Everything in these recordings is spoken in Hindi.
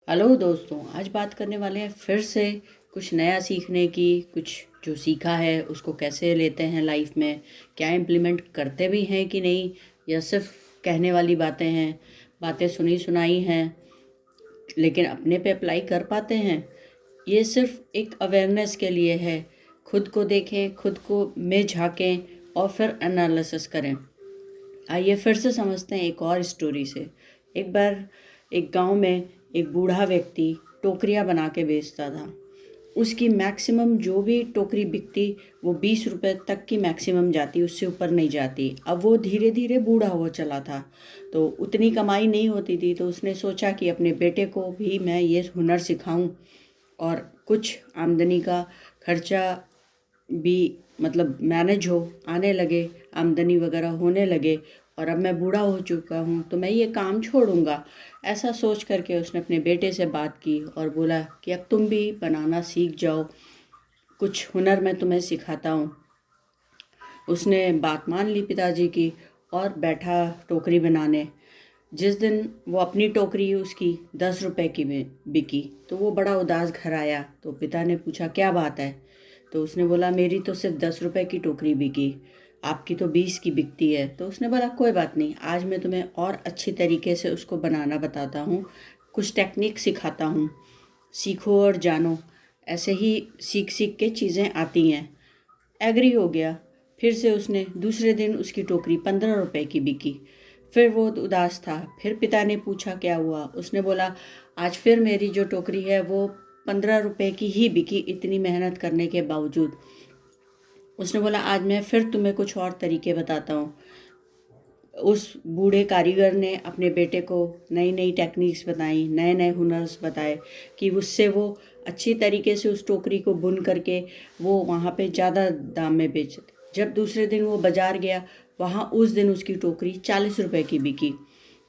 हेलो दोस्तों, आज बात करने वाले हैं फिर से कुछ नया सीखने की। कुछ जो सीखा है उसको कैसे लेते हैं लाइफ में, क्या इम्प्लीमेंट करते भी हैं कि नहीं, या सिर्फ कहने वाली बातें हैं, बातें सुनी सुनाई हैं लेकिन अपने पे अप्लाई कर पाते हैं। ये सिर्फ एक अवेयरनेस के लिए है। खुद को देखें, खुद को में झांकें और फिर एनालिसिस करें। आइए फिर से समझते हैं एक और स्टोरी से। एक बार एक गांव में एक बूढ़ा व्यक्ति टोकरियां बना के बेचता था। उसकी मैक्सिमम जो भी टोकरी बिकती वो 20 रुपए तक की मैक्सिमम जाती, उससे ऊपर नहीं जाती। अब वो धीरे धीरे बूढ़ा हो चला था तो उतनी कमाई नहीं होती थी, तो उसने सोचा कि अपने बेटे को भी मैं ये हुनर सिखाऊं और कुछ आमदनी का खर्चा भी मतलब मैनेज हो, आने लगे, आमदनी वगैरह होने लगे। और अब मैं बूढ़ा हो चुका हूँ तो मैं ये काम छोड़ूंगा। ऐसा सोच करके उसने अपने बेटे से बात की और बोला कि अब तुम भी बनाना सीख जाओ, कुछ हुनर मैं तुम्हें सिखाता हूँ। उसने बात मान ली पिताजी की और बैठा टोकरी बनाने। जिस दिन वो अपनी टोकरी उसकी 10 रुपए की में बिकी तो वो बड़ा उदास घर आया। तो पिता ने पूछा क्या बात है। तो उसने बोला मेरी तो सिर्फ 10 रुपए की टोकरी बिकी, आपकी तो 20 की बिकती है। तो उसने बोला कोई बात नहीं, आज मैं तुम्हें और अच्छी तरीके से उसको बनाना बताता हूँ, कुछ टेक्निक सिखाता हूँ, सीखो और जानो। ऐसे ही सीख सीख के चीज़ें आती हैं। एग्री हो गया। फिर से उसने दूसरे दिन उसकी टोकरी 15 रुपए की बिकी। फिर वो उदास था। फिर पिता ने पूछा क्या हुआ। उसने बोला आज फिर मेरी जो टोकरी है वो 15 रुपए की ही बिकी, इतनी मेहनत करने के बावजूद। उसने बोला आज मैं फिर तुम्हें कुछ और तरीके बताता हूँ। उस बूढ़े कारीगर ने अपने बेटे को नई नई टेक्निक्स बताई, नए नए हुनर्स बताए कि उससे वो अच्छी तरीके से उस टोकरी को बुन करके वो वहाँ पे ज़्यादा दाम में बेच सके। जब दूसरे दिन वो बाज़ार गया, वहाँ उस दिन उसकी टोकरी 40 रुपए की बिकी।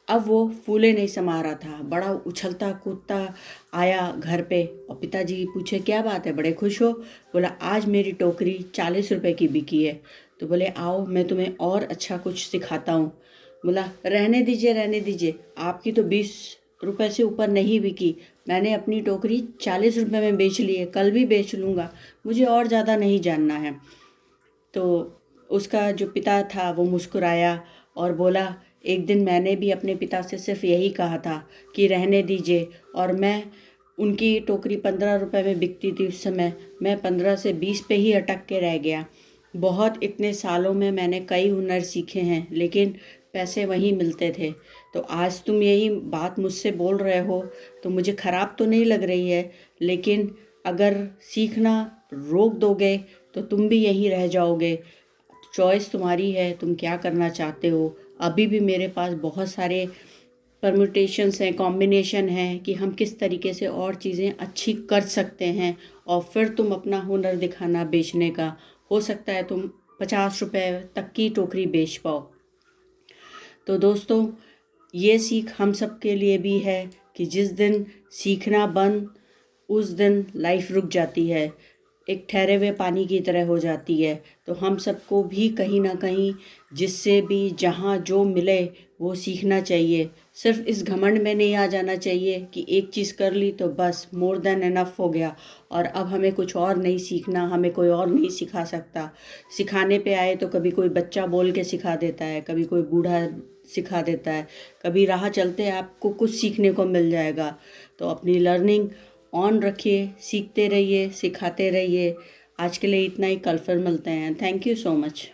अब वो फूले नहीं समा रहा था, बड़ा उछलता कूदता आया घर पे और पिताजी पूछे क्या बात है, बड़े खुश हो। बोला आज मेरी टोकरी 40 रुपए की बिकी है। तो बोले आओ मैं तुम्हें और अच्छा कुछ सिखाता हूँ। बोला रहने दीजिए, आपकी तो 20 रुपए से ऊपर नहीं बिकी, मैंने अपनी टोकरी 40 रुपए में बेच ली है, कल भी बेच लूँगा, मुझे और ज़्यादा नहीं जानना है। तो उसका जो पिता था वो मुस्कुराया और बोला एक दिन मैंने भी अपने पिता से सिर्फ यही कहा था कि रहने दीजिए, और मैं उनकी टोकरी 15 रुपए में बिकती थी उस समय, मैं 15 से 20 पे ही अटक के रह गया। बहुत इतने सालों में मैंने कई हुनर सीखे हैं लेकिन पैसे वहीं मिलते थे। तो आज तुम यही बात मुझसे बोल रहे हो तो मुझे ख़राब तो नहीं लग रही है, लेकिन अगर सीखना रोक दोगे तो तुम भी यहीं रह जाओगे। चॉइस तुम्हारी है, तुम क्या करना चाहते हो। अभी भी मेरे पास बहुत सारे परम्यूटेशंस हैं, कॉम्बिनेशन हैं कि हम किस तरीके से और चीज़ें अच्छी कर सकते हैं। और फिर तुम अपना हुनर दिखाना बेचने का, हो सकता है तुम 50 रुपए तक की टोकरी बेच पाओ। तो दोस्तों, ये सीख हम सब के लिए भी है कि जिस दिन सीखना बंद, उस दिन लाइफ रुक जाती है, एक ठहरे हुए पानी की तरह हो जाती है। तो हम सबको भी कहीं ना कहीं जिससे भी जहाँ जो मिले वो सीखना चाहिए। सिर्फ इस घमंड में नहीं आ जाना चाहिए कि एक चीज़ कर ली तो बस मोर देन इनफ हो गया और अब हमें कुछ और नहीं सीखना, हमें कोई और नहीं सिखा सकता। सिखाने पे आए तो कभी कोई बच्चा बोल के सिखा देता है, कभी कोई बूढ़ा सिखा देता है, कभी राह चलते आपको कुछ सीखने को मिल जाएगा। तो अपनी लर्निंग ऑन रखिए, सीखते रहिए, सिखाते रहिए। आज के लिए इतना ही, कल फिर मिलते हैं। Thank you so much.